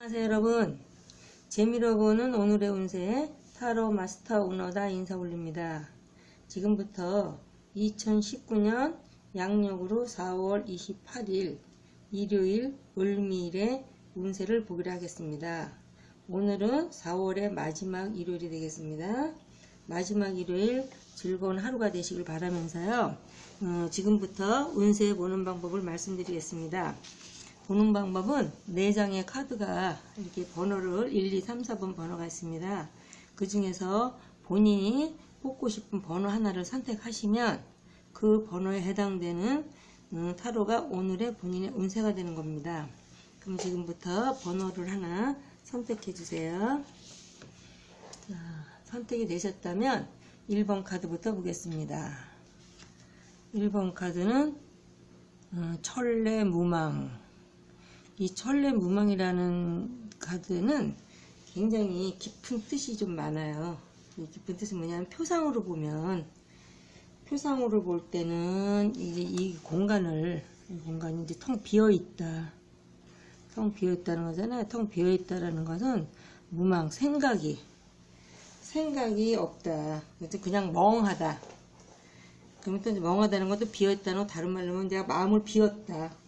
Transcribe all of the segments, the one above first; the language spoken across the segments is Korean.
안녕하세요 여러분. 재미로 보는 오늘의 운세 타로 마스터 오너다 인사 올립니다. 지금부터 2019년 양력으로 4월 28일 일요일 을미일의 운세를 보기로 하겠습니다. 오늘은 4월의 마지막 일요일이 되겠습니다. 마지막 일요일 즐거운 하루가 되시길 바라면서요. 지금부터 운세 보는 방법을 말씀드리겠습니다. 보는 방법은 4장의 카드가 이렇게 번호를 1, 2, 3, 4번 번호가 있습니다. 그 중에서 본인이 뽑고 싶은 번호 하나를 선택하시면 그 번호에 해당되는 타로가 오늘의 본인의 운세가 되는 겁니다. 그럼 지금부터 번호를 하나 선택해 주세요. 자, 선택이 되셨다면 1번 카드부터 보겠습니다. 1번 카드는 천례무망. 이 천례무망이라는 카드는 굉장히 깊은 뜻이 좀 많아요. 이 깊은 뜻은 뭐냐면 표상으로 볼 때는 이제 이 공간이 이제 텅 비어 있다. 텅 비어 있다는 거잖아요. 텅 비어 있다라는 것은 무망, 생각이 없다. 그냥 멍하다. 그러면 또 멍하다는 것도 비어 있다는 거 다른 말로 하면 내가 마음을 비웠다.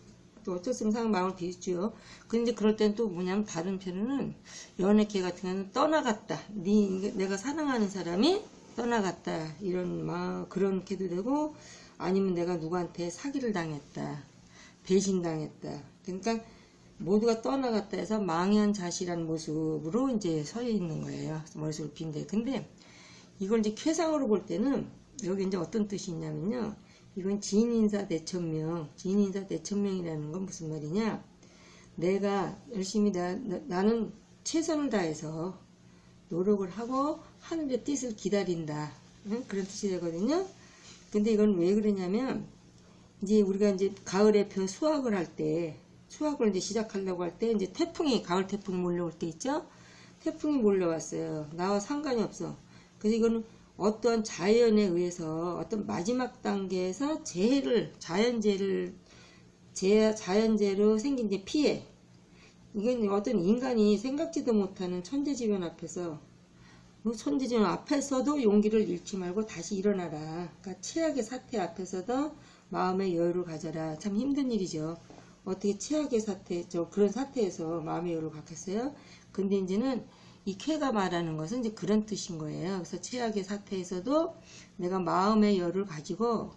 또 어쩔 수 없는 마음을 비우죠. 근데 그럴 땐 또 뭐냐면 다른 편은 연애계 같은 경우는 떠나갔다. 내가 사랑하는 사람이 떠나갔다. 이런 그렇게도 되고, 아니면 내가 누구한테 사기를 당했다. 배신당했다. 그러니까 모두가 떠나갔다 해서 망연자실한 모습으로 이제 서 있는 거예요. 머릿속을 빈데. 근데 이걸 이제 쾌상으로 볼 때는 여기 이제 어떤 뜻이 있냐면요. 이건 지인인사 대천명이라는 건 무슨 말이냐? 내가 열심히 나는 최선을 다해서 노력을 하고 하늘의 뜻을 기다린다. 응? 그런 뜻이 되거든요. 근데 이건 왜 그러냐면 이제 우리가 이제 가을에 수확을 할 때, 수확을 이제 시작하려고 할 때 이제 가을 태풍이 몰려올 때 있죠? 태풍이 몰려왔어요. 나와 상관이 없어. 그래서 이거는 어떤 자연에 의해서 어떤 마지막 단계에서 자연재해로 생긴 이제 피해. 이건 어떤 인간이 생각지도 못하는 천재지변 앞에서, 천재지변 앞에서도 용기를 잃지 말고 다시 일어나라. 그러니까 최악의 사태 앞에서도 마음의 여유를 가져라. 참 힘든 일이죠. 어떻게 최악의 그런 사태에서 마음의 여유를 갖겠어요? 근데 이제는 이 쾌가 말하는 것은 이제 그런 뜻인 거예요. 그래서 최악의 사태에서도 내가 마음의 여유를 가지고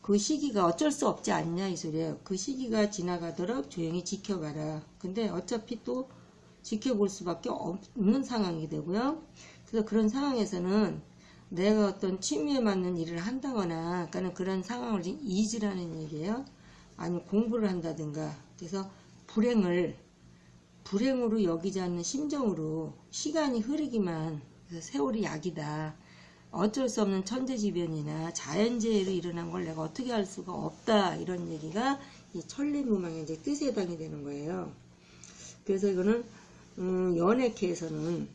그 시기가 어쩔 수 없지 않냐 이 소리예요. 그 시기가 지나가도록 조용히 지켜봐라. 근데 어차피 또 지켜볼 수밖에 없는 상황이 되고요. 그래서 그런 상황에서는 내가 어떤 취미에 맞는 일을 한다거나, 그러니까 그런 상황을 잊으라는 얘기예요. 아니면 공부를 한다든가. 그래서 불행으로 여기지 않는 심정으로 시간이 흐르기만, 그래서 세월이 약이다. 어쩔 수 없는 천재지변이나 자연재해로 일어난 걸 내가 어떻게 할 수가 없다. 이런 얘기가 이 천례무망의 이제 뜻에 해당이 되는 거예요. 그래서 이거는 연애계에서는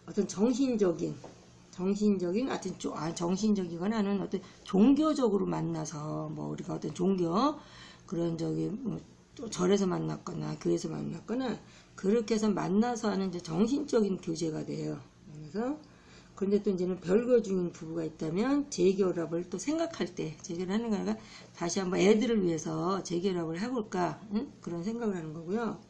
어떤 정신적이거나 하는 어떤 종교적으로 만나서, 우리가 어떤 종교 그런 또 절에서 만났거나 교회에서 만났거나 그렇게 해서 만나서 하는 이제 정신적인 교제가 돼요. 그래서 근데 또 이제는 별거 중인 부부가 있다면 재결합을 또 생각할 때, 재결합을 하는 거니까 다시 한번 애들을 위해서 재결합을 해볼까, 그런 생각을 하는 거고요.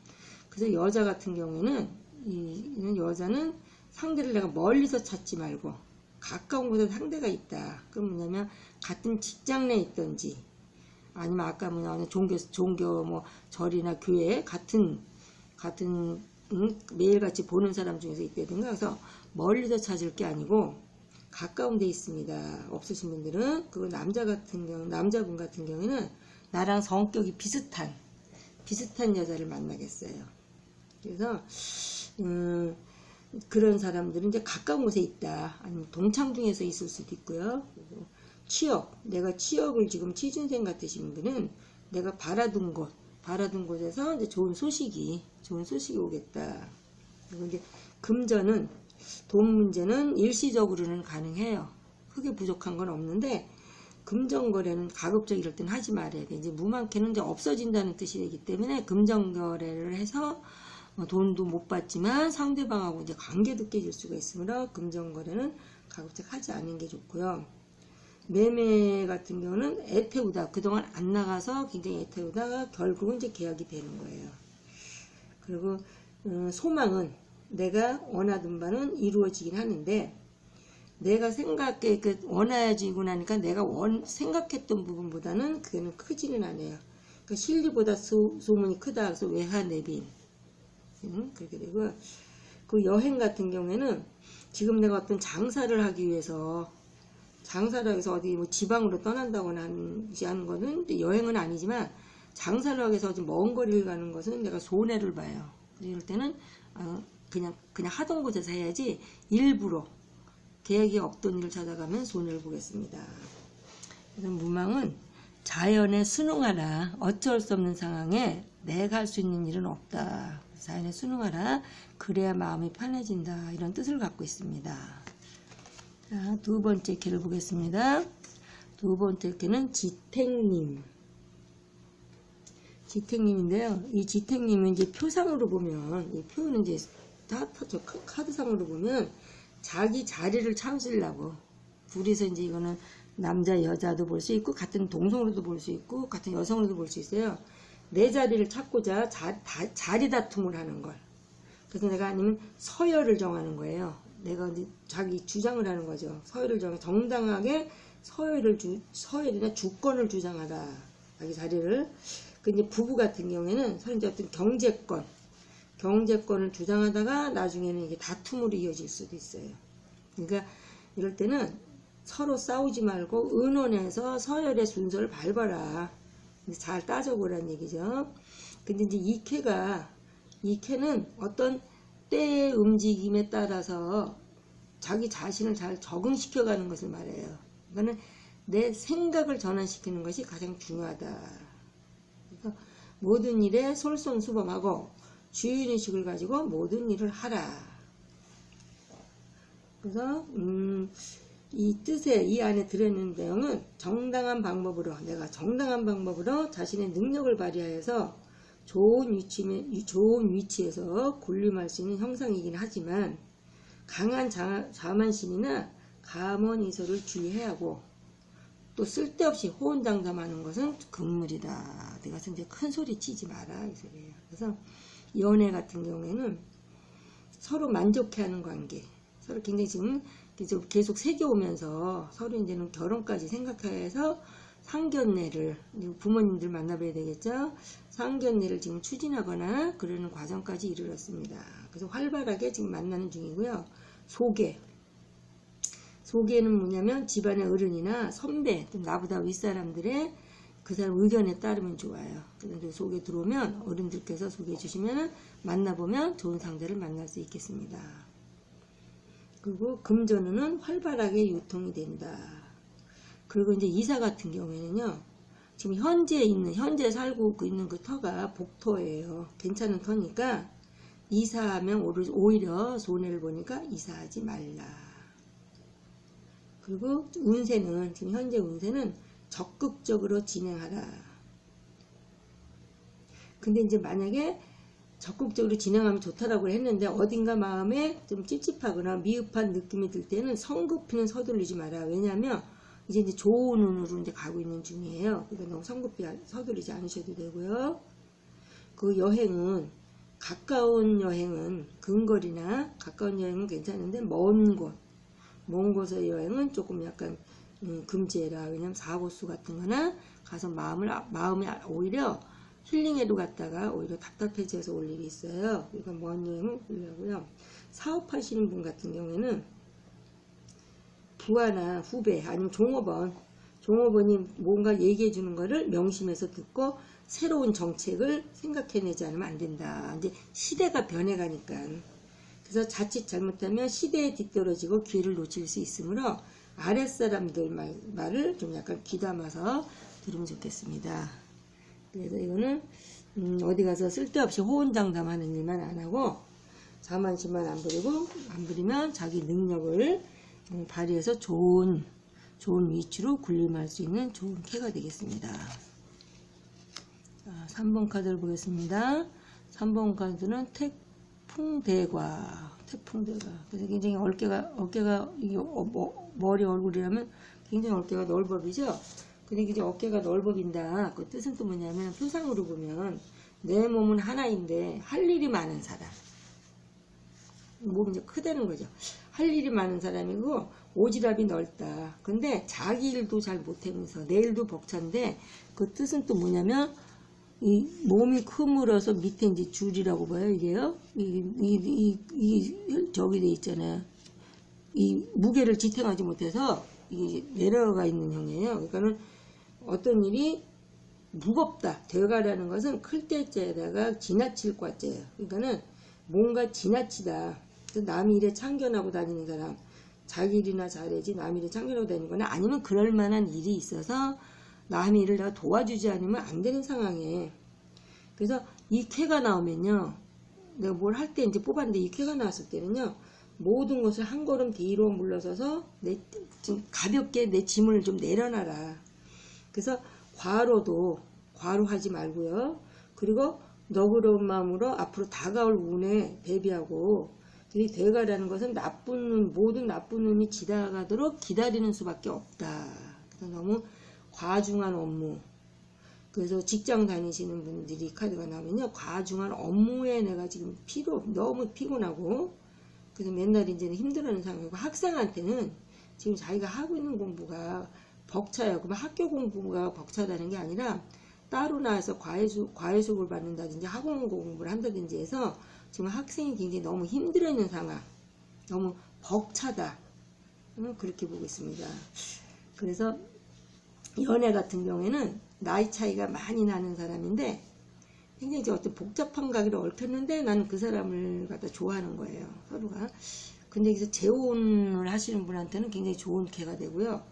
그래서 여자 같은 경우에는 이 여자는 상대를 내가 멀리서 찾지 말고 가까운 곳에 상대가 있다. 그럼 뭐냐면 같은 직장 내에 있던지, 아니면 아까 종교 절이나 교회 같은 매일같이 보는 사람 중에서 있다든가. 그래서 멀리서 찾을 게 아니고 가까운 데 있습니다. 없으신 분들은 그거 남자분 같은 경우에는 나랑 성격이 비슷한 여자를 만나겠어요. 그래서 그런 사람들은 이제 가까운 곳에 있다. 아니면 동창 중에서 있을 수도 있고요. 내가 취업을 지금 취준생 같으신 분은 내가 바라둔 곳에서 이제 좋은 소식이 오겠다. 그리고 이제 돈 문제는 일시적으로는 가능해요. 크게 부족한 건 없는데, 금전거래는 가급적 이럴 땐 하지 말아야 돼. 이제 무망캐는 이제 없어진다는 뜻이 되기 때문에 금전거래를 해서 돈도 못 받지만 상대방하고 이제 관계도 깨질 수가 있으므로 금전거래는 가급적 하지 않는 게 좋고요. 매매 같은 경우는 애태우다. 그동안 안 나가서 굉장히 애태우다가 결국은 이제 계약이 되는 거예요. 그리고 소망은 내가 원하던 바는 이루어지긴 하는데 내가 원해지고 나니까 내가 생각했던 부분보다는 그게는 크지는 않아요. 그러니까 실리보다 소문이 크다. 그래서 외화내빈. 그렇게 되고, 그 여행 같은 경우에는 지금 내가 어떤 장사를 하기 위해서 어디 뭐 지방으로 떠난다거나 하는 거는 여행은 아니지만 장사를 하기 위해서 어디 먼 거리를 가는 것은 내가 손해를 봐요. 이럴 때는 그냥 하던 곳에서 해야지 일부러 계획이 없던 일을 찾아가면 손해를 보겠습니다. 그래서 무망은 자연에 순응하라. 어쩔 수 없는 상황에 내가 할 수 있는 일은 없다. 자연에 순응하라. 그래야 마음이 편해진다. 이런 뜻을 갖고 있습니다. 자, 두 번째 캐를 보겠습니다. 두 번째 캐는 지택님. 지택님인데요. 이 지택님은 이제 표상으로 보면, 이 표는 이제 카드상으로 보면 자기 자리를 찾으려고. 둘이서 이제 이거는 남자, 여자도 볼 수 있고, 같은 동성으로도 볼 수 있고, 같은 여성으로도 볼 수 있어요. 내 자리를 찾고자 자리 다툼을 하는 걸. 그래서 내가 아니면 서열을 정하는 거예요. 내가 이제 자기 주장을 하는 거죠. 서열을 정당하게 서열이나 주권을 주장하다. 자기 자리를. 그 이제 부부 같은 경우에는 서로 이제 어떤 경제권을 주장하다가 나중에는 이게 다툼으로 이어질 수도 있어요. 그러니까 이럴 때는 서로 싸우지 말고 의논해서 서열의 순서를 밟아라. 잘 따져보라는 얘기죠. 근데 이제 이 캐는 어떤 때의 움직임에 따라서 자기 자신을 잘 적응시켜가는 것을 말해요. 그러니까 내 생각을 전환시키는 것이 가장 중요하다. 그래서 모든 일에 솔선수범하고 주인의식을 가지고 모든 일을 하라. 그래서 이 뜻에 이 안에 들어있는 내용은 내가 정당한 방법으로 자신의 능력을 발휘하여서 좋은 위치에서 군림할 수 있는 형상이긴 하지만 강한 자만심이나 감언이설을 주의해야 하고 또 쓸데없이 호언장담하는 것은 금물이다. 내가 이제 큰 소리 치지 마라 이 소리예요. 그래서 연애 같은 경우에는 서로 만족해하는 관계, 서로 굉장히 지금 계속 새겨오면서 서로 이제는 결혼까지 생각해서 상견례를 부모님들 만나봐야 되겠죠. 상견례를 지금 추진하거나 그러는 과정까지 이르렀습니다. 그래서 활발하게 지금 만나는 중이고요. 소개는 뭐냐면 집안의 어른이나 선배, 나보다 윗사람들의 그 사람 의견에 따르면 좋아요. 그런데 소개 들어오면 어른들께서 소개해 주시면 만나보면 좋은 상대를 만날 수 있겠습니다. 그리고 금전운은 활발하게 유통이 된다. 그리고 이제 이사 같은 경우에는요, 지금 현재 살고 있는 그 터가 복토예요. 괜찮은 터니까 이사하면 오히려 손해를 보니까 이사하지 말라. 그리고 운세는, 지금 현재 운세는 적극적으로 진행하라. 근데 이제 만약에 적극적으로 진행하면 좋다라고 했는데 어딘가 마음에 좀 찝찝하거나 미흡한 느낌이 들 때는 성급히는 서두르지 마라. 왜냐하면 이제 좋은 운으로 이제 가고 있는 중이에요. 그러니까 너무 성급히 서두르지 않으셔도 되고요. 그 여행은 가까운 여행은 근거리나 가까운 여행은 괜찮은데 먼 곳의 여행은 조금 약간 금지해라. 왜냐면 사고수 같은 거나 가서 마음이 오히려 힐링에도 갔다가 오히려 답답해져서 올 일이 있어요. 그러니까 먼 여행은 불리하고요. 사업하시는 분 같은 경우에는 부하나 후배 아니면 종업원이 뭔가 얘기해 주는 거를 명심해서 듣고 새로운 정책을 생각해내지 않으면 안 된다. 이제 시대가 변해가니까. 그래서 자칫 잘못하면 시대에 뒤떨어지고 기회를 놓칠 수 있으므로 아랫사람들 말을 좀 약간 귀담아서 들으면 좋겠습니다. 그래서 이거는 어디 가서 쓸데없이 호언장담하는 일만 안 하고 자만심만 안 부리면 자기 능력을 발휘해서 좋은 좋은 위치로 군림할 수 있는 좋은 캐가 되겠습니다. 자, 3번 카드를 보겠습니다. 3번 카드는 태풍대과. 그래서 굉장히 어깨가 이게 머리 얼굴이라면 굉장히 어깨가 넓어비죠. 근데 이제 어깨가 넓어빈다. 그 뜻은 또 뭐냐면 표상으로 보면 내 몸은 하나인데 할 일이 많은 사람. 몸이 이제 크다는 거죠. 할 일이 많은 사람이고 오지랖이 넓다. 근데 자기 일도 잘 못하면서 내 일도 벅찬데 그 뜻은 또 뭐냐면 이 몸이 크물어서 밑에 이제 줄이라고 봐요. 이게요. 저기 돼 있잖아요. 이 무게를 지탱하지 못해서 이게 내려가 있는 형이에요. 그러니까는 어떤 일이 무겁다. 대가라는 것은 클 때자에다가 지나칠 과자예요. 그러니까는 뭔가 지나치다. 남이 일에 참견하고 다니는 사람, 자기 일이나 잘해지 남 일에 참견하고 다니거나 아니면 그럴 만한 일이 있어서 남의 일을 내가 도와주지 않으면 안 되는 상황에. 그래서 이 쾌가 나오면요, 내가 뭘 할 때 이제 뽑았는데 이 쾌가 나왔을 때는요, 모든 것을 한 걸음 뒤로 물러서서 좀 가볍게 내 짐을 좀 내려놔라. 그래서 과로하지 말고요. 그리고 너그러운 마음으로 앞으로 다가올 운에 대비하고, 이 대가라는 것은 모든 나쁜 운이 지나가도록 기다리는 수밖에 없다. 그래서 너무 과중한 업무. 그래서 직장 다니시는 분들이 카드가 나오면요, 과중한 업무에 내가 지금 너무 피곤하고, 그래서 맨날 이제는 힘들어하는 상황이고, 학생한테는 지금 자기가 하고 있는 공부가 벅차요. 그러면 학교 공부가 벅차다는 게 아니라 따로 나와서 과외수업을 받는다든지 학원 공부를 한다든지 해서 지금 학생이 굉장히 너무 힘들어있는 상황, 너무 벅차다, 그렇게 보고 있습니다. 그래서 연애 같은 경우에는 나이 차이가 많이 나는 사람인데 굉장히 어떤 복잡한 가기를 얽혔는데 나는 그 사람을 갖다 좋아하는 거예요, 서로가. 근데 여기서 재혼을 하시는 분한테는 굉장히 좋은 캐가 되고요.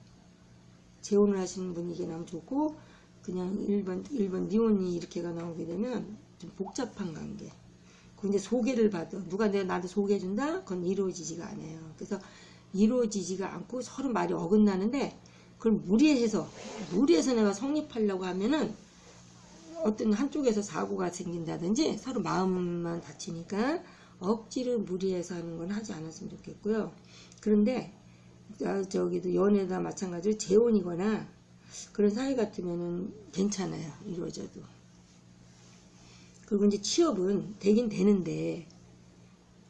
재혼을 하시는 분이 이게 나오면 좋고, 그냥 1번 니혼이 이렇게가 나오게 되면 좀 복잡한 관계. 그 이제 소개를 받아. 누가 나한테 소개해준다? 그건 이루어지지가 않아요. 그래서 이루어지지가 않고 서로 말이 어긋나는데, 그걸 무리해서 내가 성립하려고 하면은 어떤 한쪽에서 사고가 생긴다든지 서로 마음만 다치니까 억지로 무리해서 하는 건 하지 않았으면 좋겠고요. 그런데 저기도 연애다 마찬가지로 재혼이거나 그런 사이 같으면은 괜찮아요, 이루어져도. 그리고 이제 취업은 되긴 되는데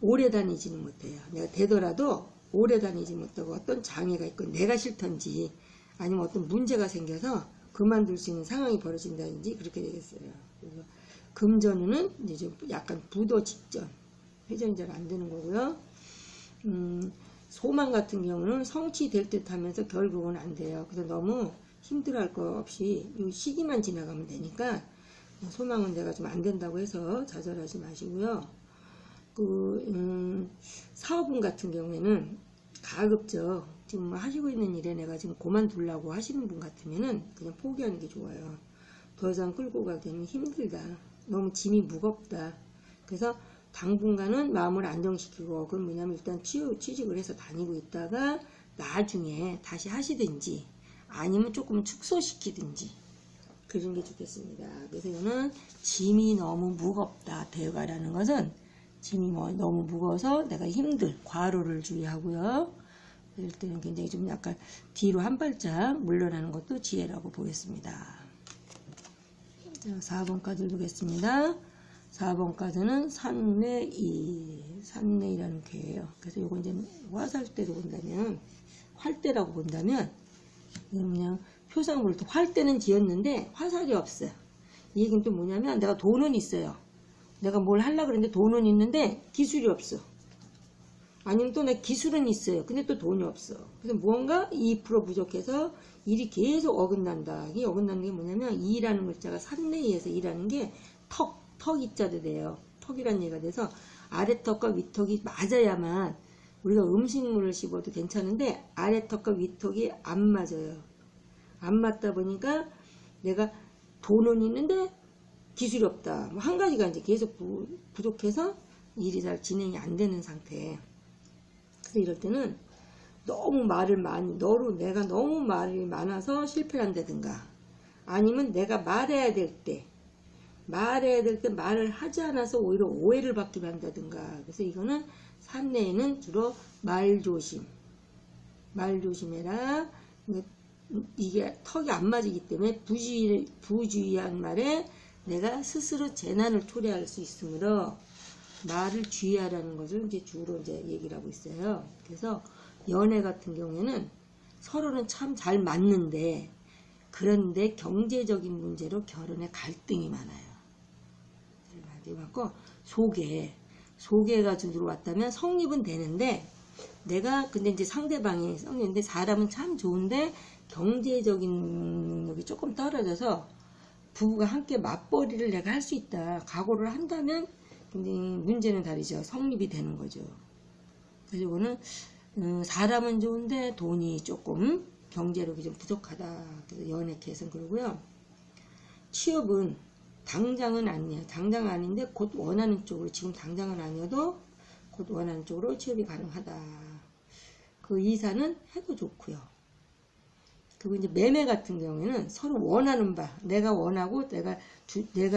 오래 다니지는 못해요. 내가 되더라도 오래 다니지 못하고 어떤 장애가 있고 내가 싫던지 아니면 어떤 문제가 생겨서 그만둘 수 있는 상황이 벌어진다든지 그렇게 되겠어요. 그래서 금전운은 이제 좀 약간 부도 직전, 회전이 잘 안 되는 거고요. 소망 같은 경우는 성취될 듯 하면서 결국은 안 돼요. 그래서 너무 힘들어할 거 없이 이 시기만 지나가면 되니까 소망은 내가 좀 안 된다고 해서 좌절하지 마시고요. 사업운 같은 경우에는 가급적 지금 하시고 있는 일에 내가 지금 그만두려고 하시는 분 같으면은 그냥 포기하는 게 좋아요. 더 이상 끌고 가기는 힘들다. 너무 짐이 무겁다. 그래서 당분간은 마음을 안정시키고, 그건 뭐냐면 일단 취직을 해서 다니고 있다가 나중에 다시 하시든지 아니면 조금 축소시키든지 그런 게 좋겠습니다. 그래서 이거는 짐이 너무 무겁다. 대가라는 것은 짐이 너무 무거워서 내가 과로를 주의하고요. 이럴 때는 굉장히 좀 약간 뒤로 한 발짝 물러나는 것도 지혜라고 보겠습니다. 자, 4번 카드를 보겠습니다. 4번 카드는 산내이라는 괴예요. 그래서 이거 이제 화살대로 본다면, 활대라고 본다면, 그냥 표상으로 활대는 지었는데 화살이 없어요. 이 얘기는 또 뭐냐면 내가 돈은 있어요. 내가 뭘 하려고 그랬는데 돈은 있는데 기술이 없어. 아니면 또 내 기술은 있어요. 근데 또 돈이 없어. 그래서 무언가 2% 부족해서 일이 계속 어긋난다. 이게 어긋나는 게 뭐냐면 이라는 글자가 산내에서 이라는 게 턱이자도 돼요. 턱이란 얘기가 돼서 아래턱과 위턱이 맞아야만 우리가 음식물을 씹어도 괜찮은데 아래턱과 위턱이 안 맞아요. 안 맞다 보니까 내가 돈은 있는데 기술이 없다. 뭐 한 가지가 이제 계속 부족해서 일이 잘 진행이 안 되는 상태. 그래서 이럴 때는 너무 말을 많이, 내가 너무 말이 많아서 실패를 한다든가, 아니면 내가 말해야 될 때 말을 하지 않아서 오히려 오해를 받기도 한다든가. 그래서 이거는 산내에는 주로 말 조심해라. 이게 턱이 안 맞기 때문에 부주의한 말에 내가 스스로 재난을 초래할 수 있으므로 말을 주의하라는 것을 이제 주로 이제 얘기를 하고 있어요. 그래서 연애 같은 경우에는 서로는 참 잘 맞는데, 그런데 경제적인 문제로 결혼에 갈등이 많아요. 맞고, 소개가 들어왔다면 성립은 되는데, 근데 이제 상대방이 성립인데, 사람은 참 좋은데 경제적인 능력이 조금 떨어져서 부부가 함께 맞벌이를 내가 할 수 있다, 각오를 한다면 근데 문제는 다르죠. 성립이 되는 거죠. 그래서 이거는 사람은 좋은데 돈이 조금 경제력이 좀 부족하다. 그래서 연애 개선 그러고요. 취업은 당장은 아니에요. 당장은 아닌데 곧 원하는 쪽으로, 지금 당장은 아니어도 곧 원하는 쪽으로 취업이 가능하다. 그 이사는 해도 좋고요. 그리고 이제 매매 같은 경우에는 서로 원하는 바, 내가 원하고 내가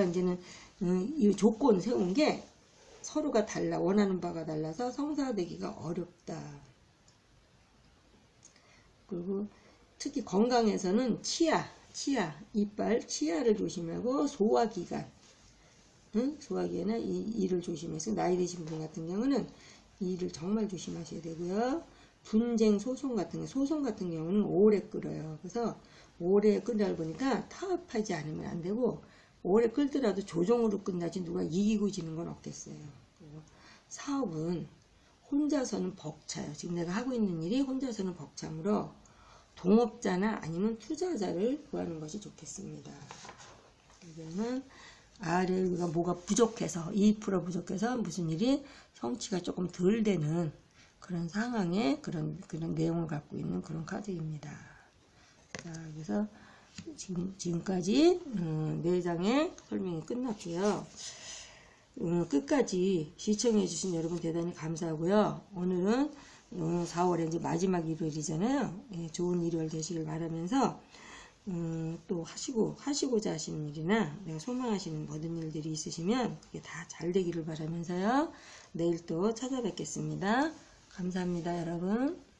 이제는 이 조건 세운 게 서로가 달라, 원하는 바가 달라서 성사되기가 어렵다. 그리고 특히 건강에서는 치아, 이빨, 치아를 조심하고 소화기관, 소화기관이나 이를 조심해서 나이 드신 분 같은 경우는 이를 정말 조심하셔야 되고요. 분쟁, 소송 같은 경우는 오래 끌어요. 그래서 오래 끈다 보니까 타협하지 않으면 안 되고, 오래 끌더라도 조정으로 끝나지 누가 이기고 지는 건 없겠어요. 그리고 사업은 혼자서는 벅차요. 지금 내가 하고 있는 일이 혼자서는 벅차므로 동업자나 아니면 투자자를 구하는 것이 좋겠습니다. 이거는 우리가 뭐가 부족해서 2% 부족해서 무슨 일이 성취가 조금 덜 되는 그런 상황에 그런 내용을 갖고 있는 그런 카드입니다. 자, 그래서 지금까지 4장의 설명이 끝났고요. 끝까지 시청해주신 여러분 대단히 감사하고요. 오늘은 4월에 이제 마지막 일요일이잖아요. 예, 좋은 일요일 되시길 바라면서 또 하시고자 하시는 일이나 내가 소망하시는 모든 일들이 있으시면 그게 다 잘 되기를 바라면서요. 내일 또 찾아뵙겠습니다. 감사합니다, 여러분.